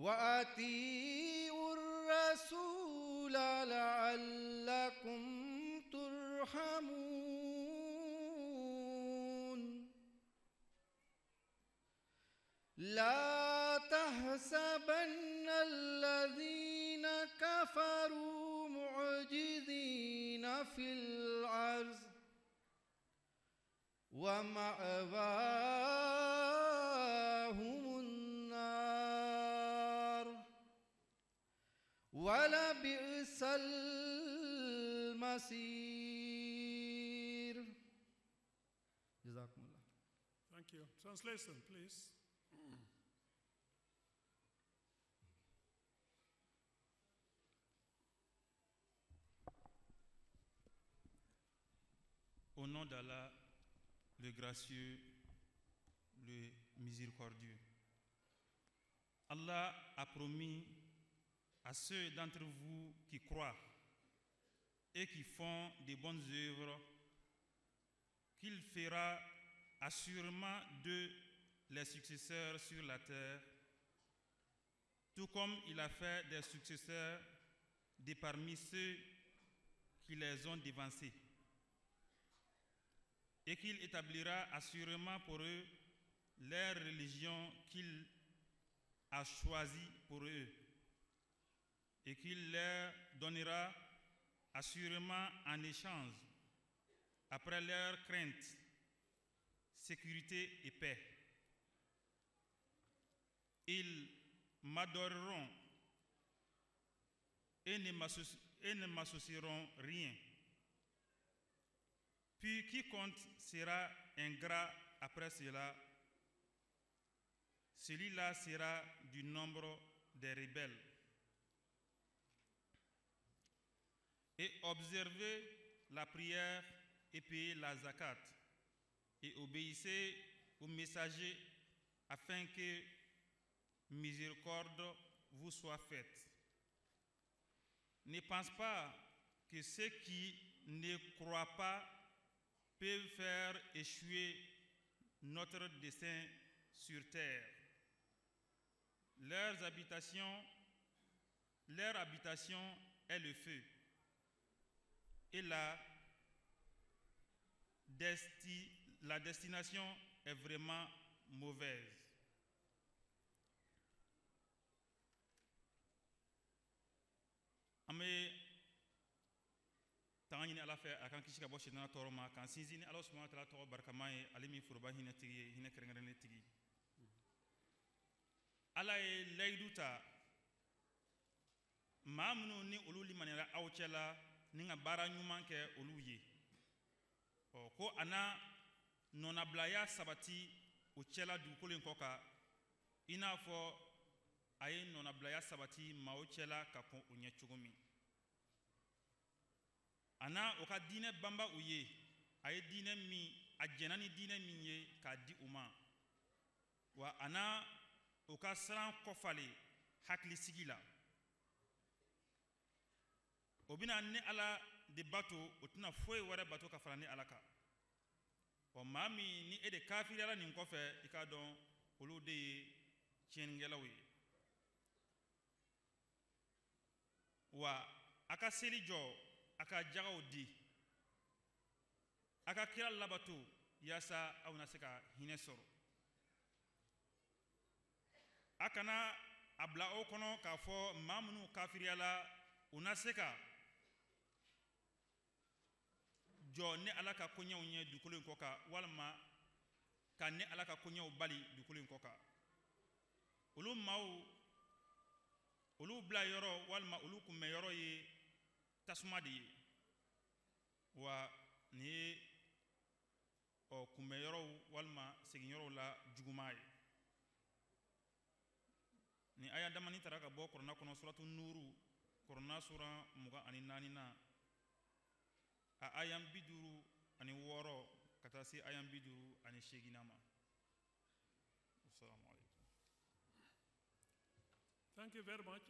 وأطيعوا الرسول لعلكم ترحمون لا تحسبن الذين كفروا معجزين في الأرض ومأواهم النار ولبئس المصير. جزاكم الله. Thank you. Translation, please. Au nom d'Allah, le gracieux, le miséricordieux. Allah a promis à ceux d'entre vous qui croient et qui font de bonnes œuvres qu'il fera assurément d'eux les successeurs sur la terre, tout comme il a fait des successeurs de parmi ceux qui les ont devancés, et qu'il établira assurément pour eux leur religion qu'il a choisie pour eux, et qu'il leur donnera assurément en échange, après leur crainte, sécurité et paix. Ils m'adoreront et ne m'associeront rien. Puis quiconque sera ingrat après cela, celui-là sera du nombre des rebelles. Et observez la prière et payez la zakat, et obéissez aux messagers afin que miséricorde vous soit faite. Ne pense pas que ceux qui ne croient pas peuvent faire échouer notre dessein sur terre. Leur habitation est le feu, et la destination est vraiment mauvaise. Ame tangani ala fe akan kisi ka bɔ sitana tɔɔrɔ ma kan sinsin ni ala subhanahu wa ta'ala tɔgɔ barikama ye ale min foroba hinɛ tigi ye hinɛ kɛrɛnkɛrɛnnen tigi. Ala ye layidu ta maa minnu ni olu limaniyara aw cɛla ni ka baara ɲuman kɛ olu ye. Ko a na nɔnabilaya sabati o cɛla dugukolo in kɔ kan i n'a fɔ a ye nɔnabilaya sabati maaw cɛla ka kɔn o ɲɛ cogo min. A na o ka diinɛ banba u ye, a ye diinɛ min, a jɛnna ni diinɛ min ye k'a di u ma, wa a na o ka siran kɔfale hakilisigi la. O bɛna ni ala de bato, o tɛna foyi wɛrɛ bato ka fara ni ala kan. Maa min ni e de kafiriyala nin kɔfɛ i k'a dɔn olu de ye tiɲɛnikɛlaw ye. Wa a ka seli jɔ, a ka jagaw di, a ka kira labato yaasa aw na se ka hinɛ sɔrɔ. A kana a bila aw kɔnɔ k'a fɔ maa minnu kafiriyala u na se ka jɔ ni ala ka koɲɛw ye dugukolo in kɔ kan, walima ka ni ala ka koɲɛw bali dugukolo in kɔ kan. Olu maaw olu bila yɔrɔ walima olu kunbɛn yɔrɔ ye tasuma de ye, wa nin ye kunbɛn yɔrɔw walima segin yɔrɔw la juguman ye. Ni aya damani tara ka bɔ Kurana kɔnɔ suratu Nuru, Kurana sura 24 na a aya 56 ka taa se aya 58 ma. Assalamu alaikum. Thank you very much.